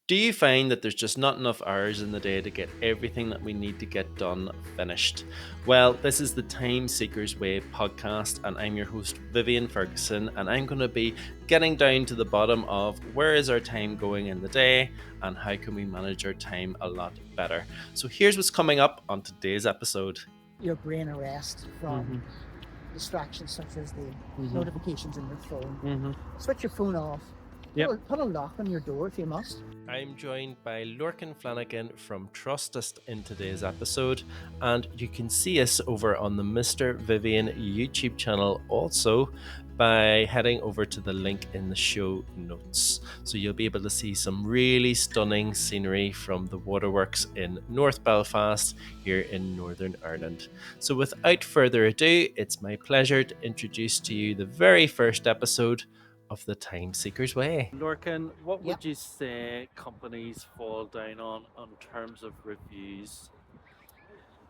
Do you find that there's just not enough hours in the day to get everything that we need to get done finished? Well, this is the Timeseekers Way podcast, and I'm your host, Vivian Ferguson, and I'm going to be getting down to the bottom of where is our time going in the day and how can we manage our time a lot better. So here's what's coming up on today's episode. Your brain arrest from distractions such as the notifications in your phone. Switch your phone off. Put a lock on your door if you must. I'm joined by Lorcan Flanagan from Trustist in today's episode, and you can see us over on the Mr. Vivian YouTube channel also by heading over to the link in the show notes. So you'll be able to see some really stunning scenery from the waterworks in North Belfast here in Northern Ireland. So without further ado, it's my pleasure to introduce to you the very first episode of the Timeseekers Way. Lorcan, what would you say companies fall down on terms of reviews?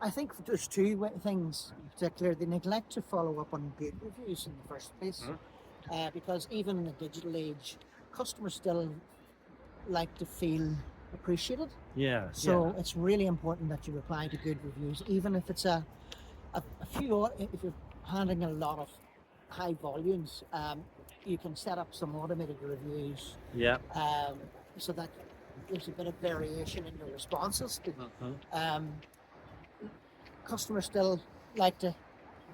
I think there's two things in particular. They neglect to follow up on good reviews in the first place, because even in the digital age, customers still like to feel appreciated. So it's really important that you reply to good reviews, even if it's a few. If you're handling a lot of high volumes, you can set up some automated reviews. So that there's a bit of variation in your responses. Customers still like to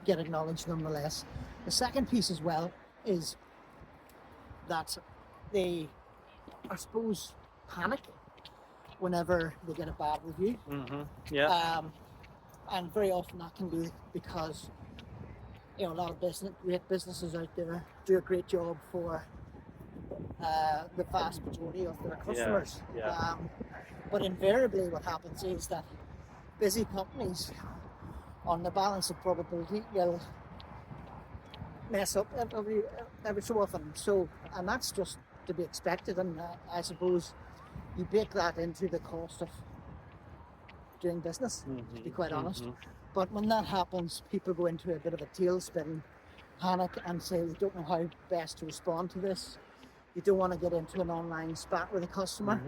get acknowledged nonetheless. The second piece as well is that they, I suppose, panic whenever they get a bad review. And very often that can be because a lot of great businesses out there do a great job for the vast majority of their customers. But invariably what happens is that busy companies, on the balance of probability, will mess up every so often. And that's just to be expected, and I suppose you bake that into the cost of doing business, to be quite honest. But when that happens, people go into a bit of a tailspin, panic, and say they don't know how best to respond to this. You don't want to get into an online spat with a customer,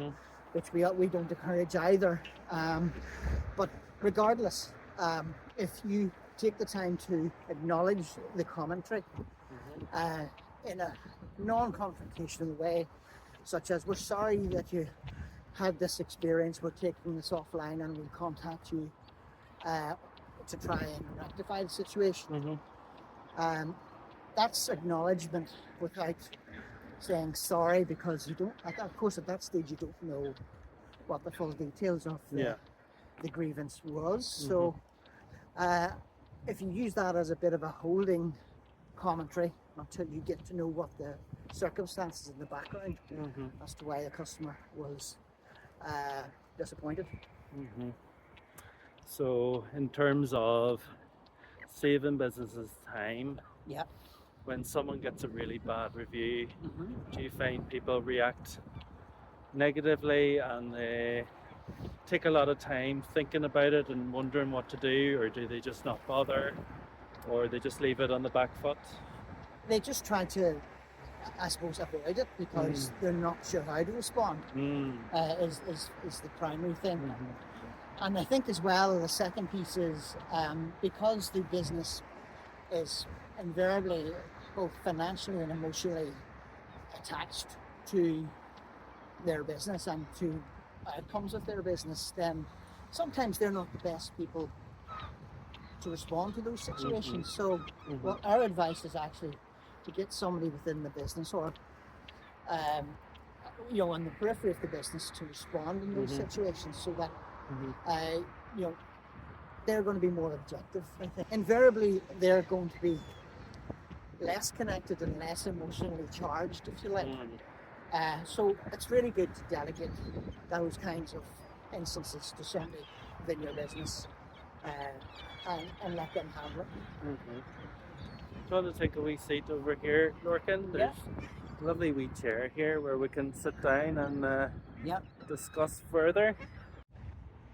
which we don't encourage either. But regardless, if you take the time to acknowledge the commentary in a non-confrontational way, such as, we're sorry that you had this experience, we're taking this offline and we'll contact you to try and rectify the situation. That's acknowledgement without saying sorry, because you don't, of course at that stage you don't know what the full details of the grievance was. So if you use that as a bit of a holding commentary until you get to know what the circumstances in the background as to why the customer was disappointed. So in terms of saving businesses time, when someone gets a really bad review, do you find people react negatively and they take a lot of time thinking about it and wondering what to do, or do they just not bother, or they just leave it on the back foot? They just try to, I suppose, avoid it because they're not sure how to respond. Is the primary thing. And I think as well, the second piece is because the business is invariably both financially and emotionally attached to their business and to outcomes of their business, then sometimes they're not the best people to respond to those situations. So what our advice is actually to get somebody within the business or on the periphery of the business to respond in those situations, so that they're going to be more objective. I think invariably they're going to be less connected and less emotionally charged, if you like. So it's really good to delegate those kinds of instances to somebody within your business and let them handle it. Do you want to take a wee seat over here, Lorcan? There's a lovely wee chair here where we can sit down and discuss further.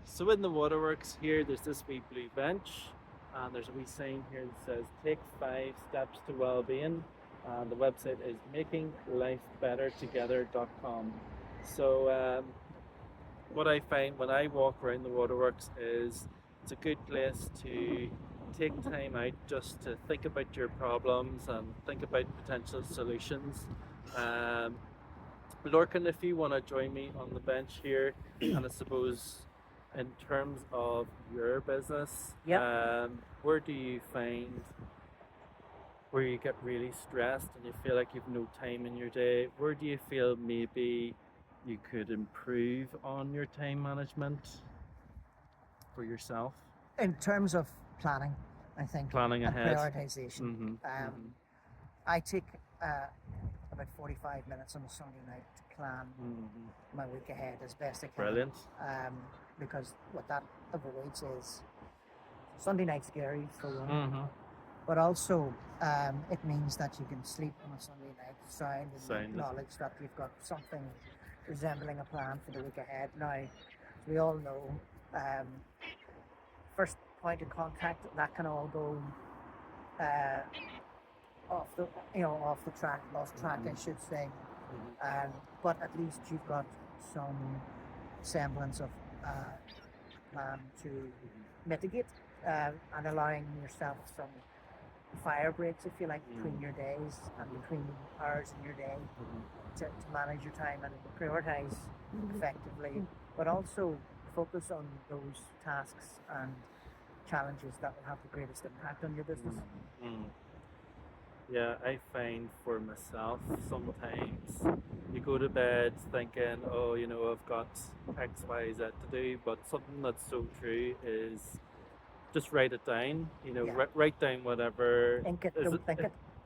So in the waterworks here, there's this wee blue bench, and there's a wee sign here that says "Take 5 steps to well-being," and the website is makinglifebettertogether.com. So what I find when I walk around the waterworks is it's a good place to take time out just to think about your problems and think about potential solutions. Lorcan, if you want to join me on the bench here, and I suppose in terms of your business, where do you find where you get really stressed and you feel like you've no time in your day? Where do you feel maybe you could improve on your time management for yourself? In terms of planning, I think, Planning and ahead. prioritization. I take about 45 minutes on a Sunday night to plan my week ahead as best I can. Brilliant. Because what that avoids is Sunday night's scary for one, but also it means that you can sleep on a Sunday night sound and knowledge that you've got something resembling a plan for the week ahead. Now, as we all know, first point of contact, that can all go off the track, lost track, I should say. But at least you've got some semblance of plan to mitigate and allowing yourself some fire breaks, if you like, between your days and between hours in your day to manage your time and prioritize effectively, but also focus on those tasks and challenges that will have the greatest impact on your business. Yeah, I find for myself sometimes you go to bed thinking, oh, I've got X, Y, Z to do, but something that's so true is just write it down, write down whatever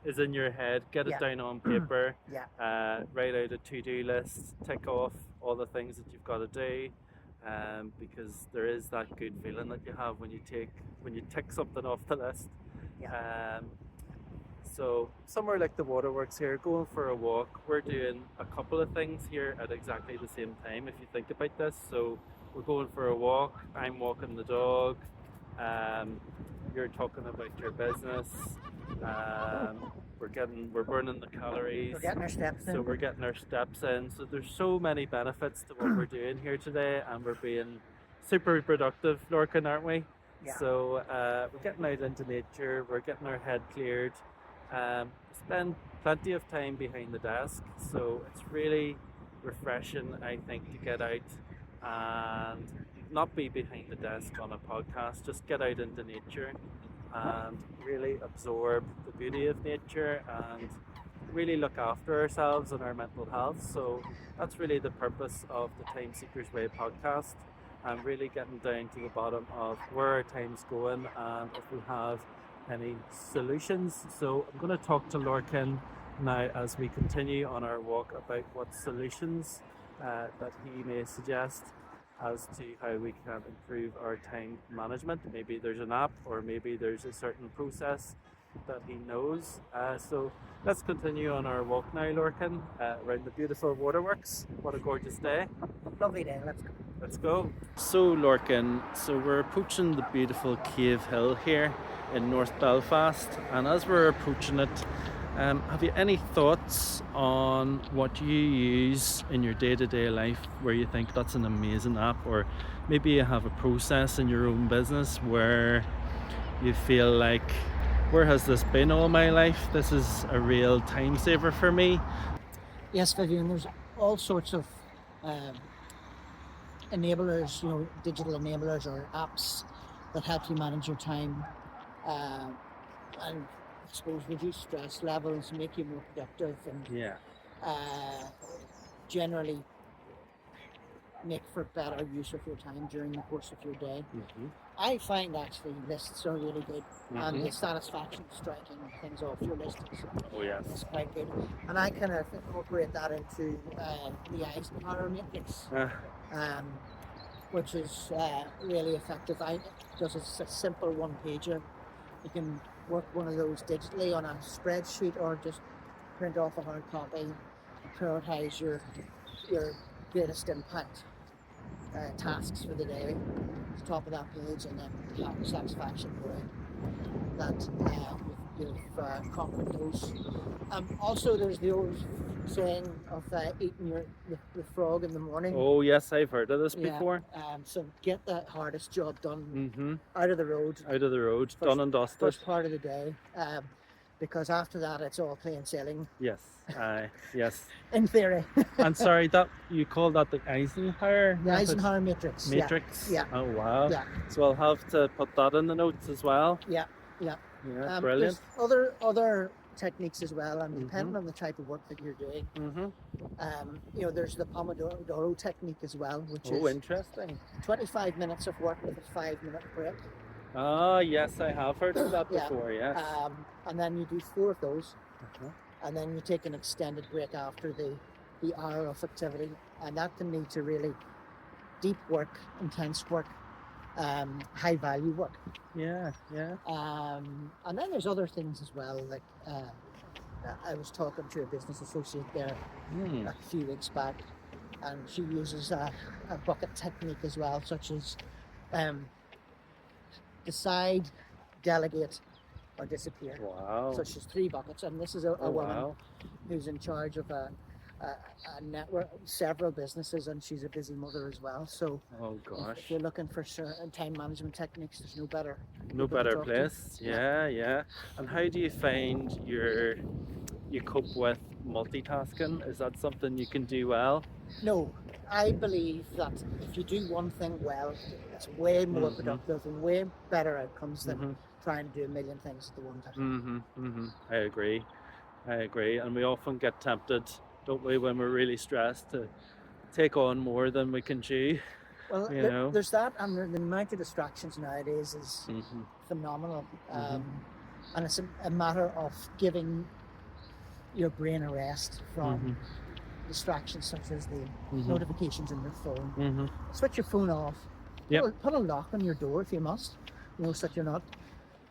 is in your head, get it down on paper, write out a to-do list, tick off all the things that you've got to do, because there is that good feeling that you have when you tick something off the list. So somewhere like the waterworks here, going for a walk, we're doing a couple of things here at exactly the same time if you think about this. So we're going for a walk, I'm walking the dog, you're talking about your business, we're burning the calories, we're getting our steps in. So we're getting our steps in. So there's so many benefits to what we're doing here today, and we're being super productive, Lorcan, aren't we? So we're getting out into nature, we're getting our head cleared, spend plenty of time behind the desk, so it's really refreshing, I think, to get out and not be behind the desk on a podcast, just get out into nature and really absorb the beauty of nature and really look after ourselves and our mental health. So that's really the purpose of the Timeseekers Way podcast, and really getting down to the bottom of where our time's going and if we have any solutions. So I'm going to talk to Lorcan now as we continue on our walk about what solutions that he may suggest as to how we can improve our time management. Maybe there's an app, or maybe there's a certain process that he knows. So let's continue on our walk now, Lorcan, around the beautiful waterworks. What a gorgeous day. Lovely day, let's go. So Lorcan, we're approaching the beautiful Cave Hill here in North Belfast, and as we're approaching it, have you any thoughts on what you use in your day-to-day life where you think that's an amazing app, or maybe you have a process in your own business where you feel like, where has this been all my life? This is a real time saver for me. Yes, Vivian, there's all sorts of enablers, digital enablers or apps that help you manage your time and I suppose reduce stress levels, make you more productive, and generally make for better use of your time during the course of your day. I find actually lists are really good, and the satisfaction of striking things off your list is quite good. And I kind of incorporate that into the Eisenhower matrix, which is really effective. Because it's a simple one-pager. You can work one of those digitally on a spreadsheet, or just print off a hard copy and prioritize your greatest impact tasks for the day at the top of that page, and then have the satisfaction that you've conquered those. Also, there's the old saying of eating the frog in the morning. Oh yes, I've heard of this before. So get the hardest job done Mm-hmm. out of the road. Out of the road, done and dusted. First part of the day. Because after that it's all plain sailing. Yes, yes. In theory. And sorry, that you call that the Eisenhower? The Eisenhower matrix. Matrix? Yeah. Oh wow. Yeah. So I'll have to put that in the notes as well. Yeah. Yeah, brilliant. There's other techniques as well, and depending on the type of work that you're doing. There's the Pomodoro technique as well, which is interesting. 25 minutes of work with a 5-minute break. Ah, yes, I have heard of that before, yes. And then you do 4 of those, and then you take an extended break after the hour of activity, and that can lead to really deep work, intense work, high value work. Yeah. And then there's other things as well, like I was talking to a business associate there a few weeks back, and she uses a bucket technique as well, such as decide, delegate, or disappear. Wow. So she's 3 buckets, and this is a woman who's in charge of a network, several businesses, and she's a busy mother as well. So if you're looking for certain time management techniques, there's no better place. Yeah. And how do you find you cope with multitasking? Is that something you can do well? No, I believe that if you do one thing well, it's way more productive and way better outcomes than trying to do a million things at the one time. I agree, and we often get tempted, don't we, when we're really stressed, to take on more than we can chew. Well, there's that, and the amount of distractions nowadays is phenomenal, and it's a matter of giving your brain a rest from distractions such as the notifications on your phone. Switch your phone off. Put a lock on your door if you must, so that you're not,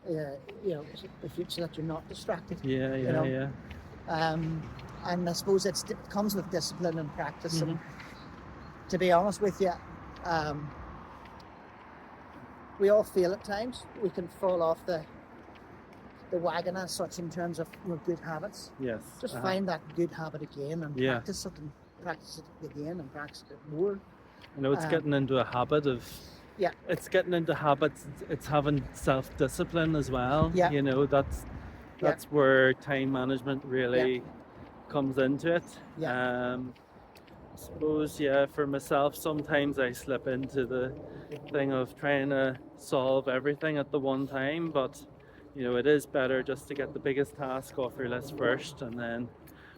so that you're not distracted. And I suppose it comes with discipline and practice. And to be honest with you, we all fail at times. We can fall off the wagon as such in terms of good habits. Yes. Just find that good habit again and practice it again and practice it more. It's getting into a habit of. Yeah. It's getting into habits. It's having self-discipline as well. Yeah. That's where time management really comes into it. Yeah. I suppose, for myself, sometimes I slip into the thing of trying to solve everything at the one time, but it is better just to get the biggest task off your list first and then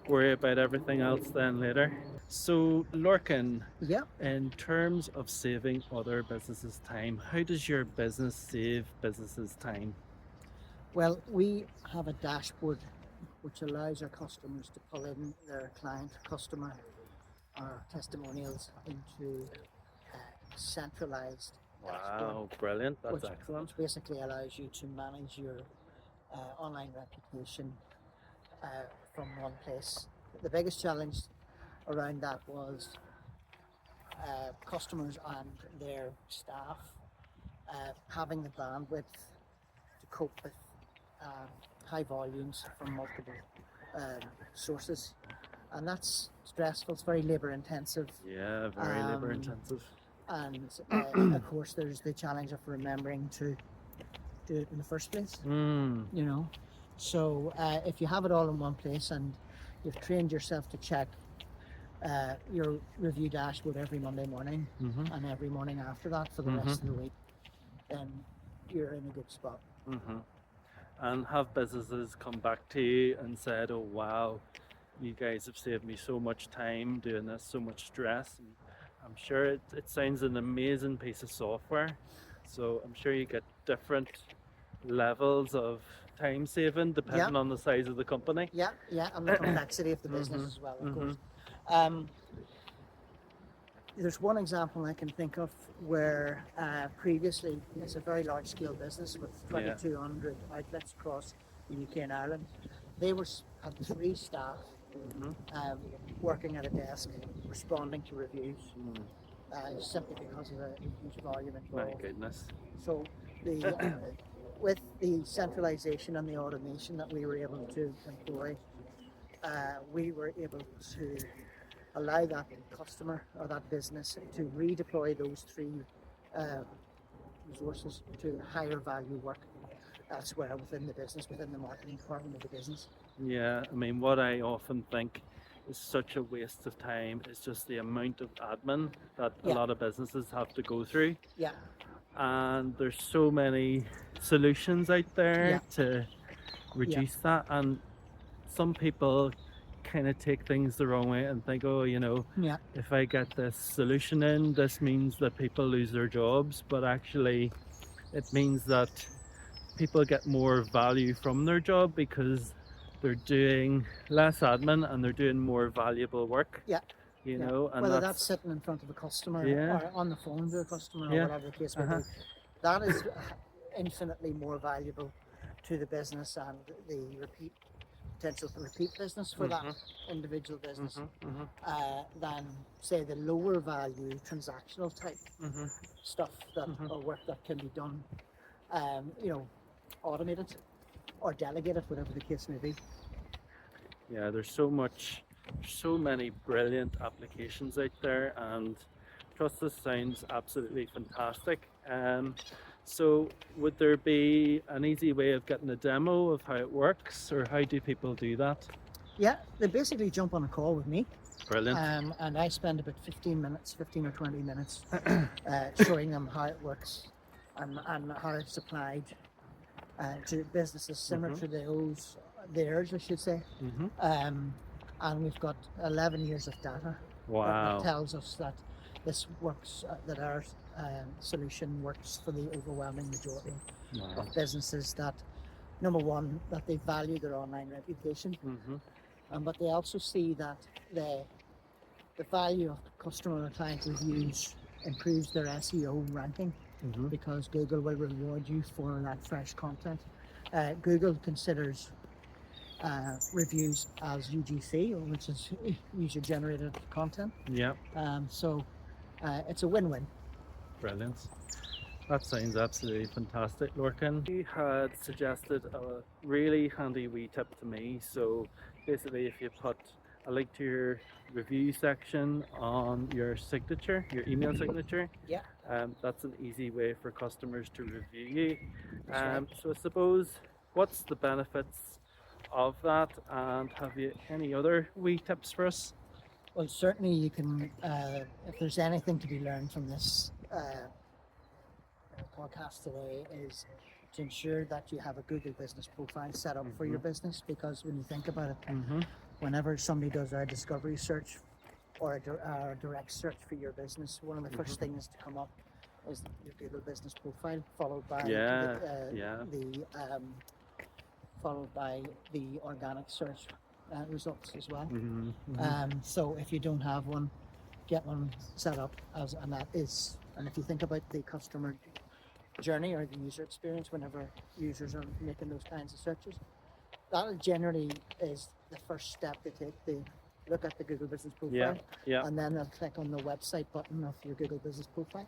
worry about everything else then later. So, Lorcan, in terms of saving other businesses' time, how does your business save businesses' time? Well, we have a dashboard which allows our customers to pull in their customer or testimonials into a centralized dashboard. Wow, brilliant. That's excellent. Which basically allows you to manage your online reputation from one place. The biggest challenge around that was customers and their staff having the bandwidth to cope with high volumes from multiple sources, and that's stressful. It's very labor intensive. Yeah, very labor intensive. And of course, there's the challenge of remembering to do it in the first place. So if you have it all in one place and you've trained yourself to check your review dashboard every Monday morning and every morning after that for the rest of the week, then you're in a good spot. And have businesses come back to you and said, oh wow, you guys have saved me so much time doing this, so much stress? And I'm sure it sounds an amazing piece of software, so I'm sure you get different levels of time saving depending on the size of the company. And the complexity of the business as well, of course. There's one example I can think of where previously it's a very large scale business with 2,200 outlets across the UK and Ireland. They had 3 staff working at a desk responding to reviews simply because of the huge volume involved. My goodness. So with the centralization and the automation that we were able to employ, we were able to allow that customer or that business to redeploy those 3 resources to higher value work elsewhere within the business, within the marketing department of the business. Yeah, I mean, what I often think is such a waste of time is just the amount of admin that a lot of businesses have to go through. Yeah. And there's so many solutions out there to reduce that. And some people kind of take things the wrong way and think, oh, if I get this solution in, this means that people lose their jobs. But actually, it means that people get more value from their job because they're doing less admin and they're doing more valuable work. And whether that's sitting in front of a customer or on the phone to a customer or whatever the case may be, that is infinitely more valuable to the business and the potential for repeat business for that individual business than, say, the lower value transactional type stuff or work that can be done, automated or delegated, whatever the case may be. Yeah, there's so many brilliant applications out there, and Trustist sounds absolutely fantastic. So would there be an easy way of getting a demo of how it works, or how do people do that? Yeah, they basically jump on a call with me. Brilliant. And I spend about 15 or 20 minutes showing them how it works and how it's applied to businesses similar to theirs, I should say. And we've got 11 years of data that tells us that this works, that our solution works for the overwhelming majority of businesses. That, number one, that they value their online reputation, but they also see that the value of customer and client reviews improves their SEO ranking because Google will reward you for that fresh content. Google considers reviews as UGC, which is user-generated content. So it's a win-win. Brilliant. That sounds absolutely fantastic, Lorcan. You had suggested a really handy wee tip to me. So basically, if you put a link to your review section on your signature, your email signature, that's an easy way for customers to review you. So I suppose, what's the benefits of that, and have you any other wee tips for us? Well, certainly you can, if there's anything to be learned from this podcast today, is to ensure that you have a Google business profile set up for your business, because when you think about it, whenever somebody does a discovery search or a direct search for your business, one of the first things to come up is your Google business profile, followed by the organic search results as well. So if you don't have one, get one set up and if you think about the customer journey or the user experience whenever users are making those kinds of searches, that generally is the first step they take. They look at the Google business profile and then they'll click on the website button of your Google business profile.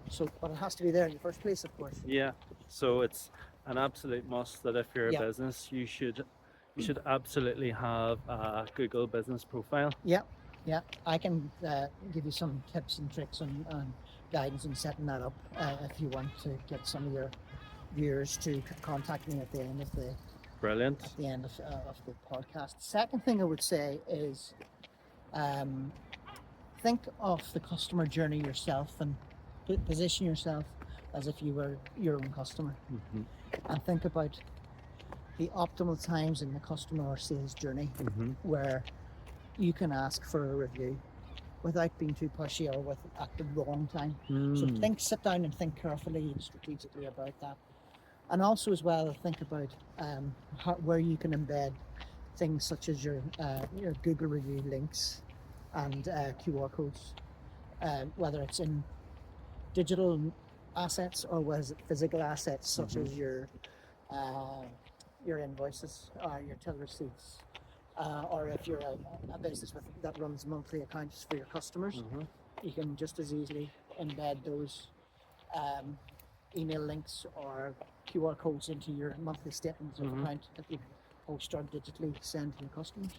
So, but it has to be there in the first place, of course. So it's an absolute must that if you're a business, you should absolutely have a Google business profile. I can give you some tips and tricks and guidance in setting that up if you want to get some of your viewers to contact me at the end of the podcast. Second thing I would say is think of the customer journey yourself and position yourself as if you were your own customer, and think about the optimal times in the customer or sales journey where you can ask for a review without being too pushy or at the wrong time. So sit down and think carefully and strategically about that. And also as well, think about where you can embed things such as your Google review links and QR codes, whether it's in digital assets or was it physical assets such as your invoices or your till receipts, or if you're a business that runs monthly accounts for your customers, you can just as easily embed those email links or QR codes into your monthly statements of account that you post or digitally send to your customers.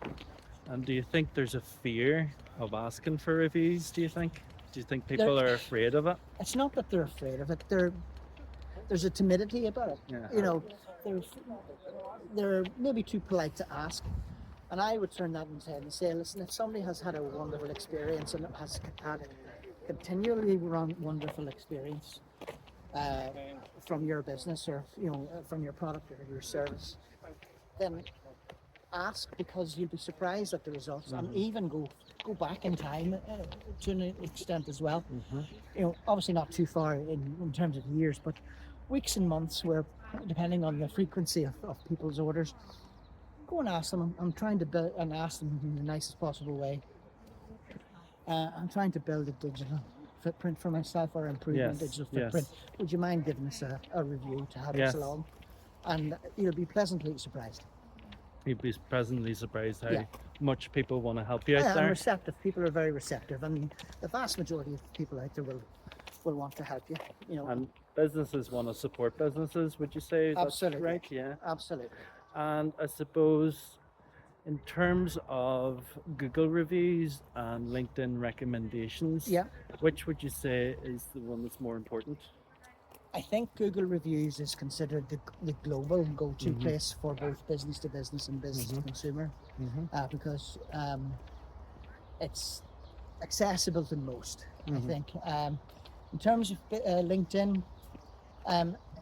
And do you think there's a fear of asking for reviews, do you think? Do you think people are afraid of it? It's not that they're afraid of it. There's a timidity about it. Yeah. You know, they're maybe too polite to ask. And I would turn that into and say, listen, if somebody has had a wonderful experience and has had continually wonderful experience from your business or from your product or your service, then ask, because you'll be surprised at the results, and even go back in time to an extent as well. Obviously not too far in terms of years, but weeks and months, where depending on the frequency of people's orders, go and ask them. I'm trying to build, and ask them in the nicest possible way. I'm trying to build a digital footprint for myself, or improve my digital footprint. Would you mind giving us a review to help us along? And you'll be pleasantly surprised. You'd be pleasantly surprised how much people want to help you out there. And receptive. People are very receptive, and the vast majority of people out there will want to help you. And businesses want to support businesses. Would you say absolutely that's right? Yeah, absolutely. And I suppose, in terms of Google reviews and LinkedIn recommendations, which would you say is the one that's more important? I think Google reviews is considered the global go-to place for both business to business and business to consumer, because it's accessible to most. I think in terms of LinkedIn,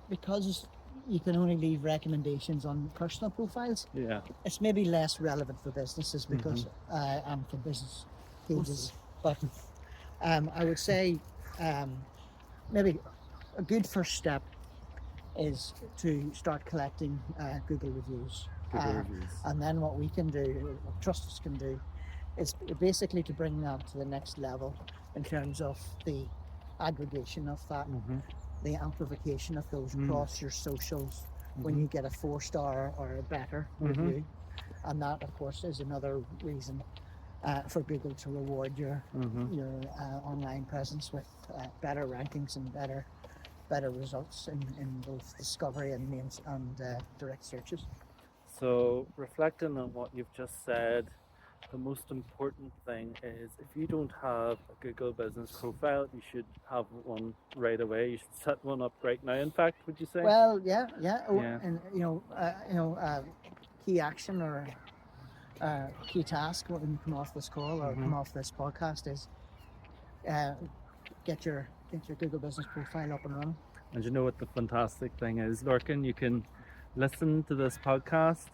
because you can only leave recommendations on personal profiles, it's maybe less relevant for businesses, because and for business pages. But I would say maybe a good first step is to start collecting Google reviews. And then what we can do, what Trustist can do, is basically to bring that to the next level in terms of the aggregation of that, the amplification of those across your socials when you get a 4-star or a better review. And that, of course, is another reason for Google to reward your online presence with better rankings and better results in both discovery and names and direct searches. So, reflecting on what you've just said, the most important thing is, if you don't have a Google business profile, you should have one right away. You should set one up right now, in fact, would you say? Well, and key action or key task when you come off this call or come off this podcast is get your Google business profile up and running. And you know what the fantastic thing is, Lorcan? You can listen to this podcast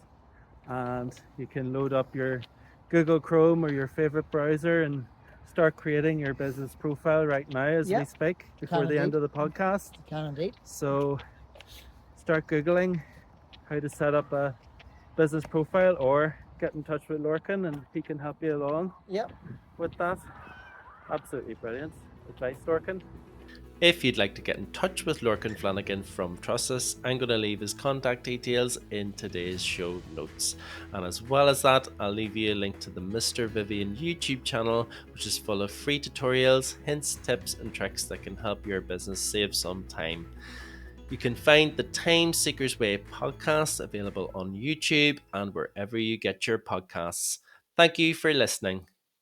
and you can load up your Google Chrome or your favorite browser and start creating your business profile right now as we speak, before the end of the podcast. Can indeed. So start Googling how to set up a business profile, or get in touch with Lorcan and he can help you along with that. Absolutely brilliant advice, Lorcan. If you'd like to get in touch with Lorcan Flanagan from Trustist, I'm going to leave his contact details in today's show notes. And as well as that, I'll leave you a link to the Mr. Vivian YouTube channel, which is full of free tutorials, hints, tips and tricks that can help your business save some time. You can find the Timeseekers Way podcast available on YouTube and wherever you get your podcasts. Thank you for listening.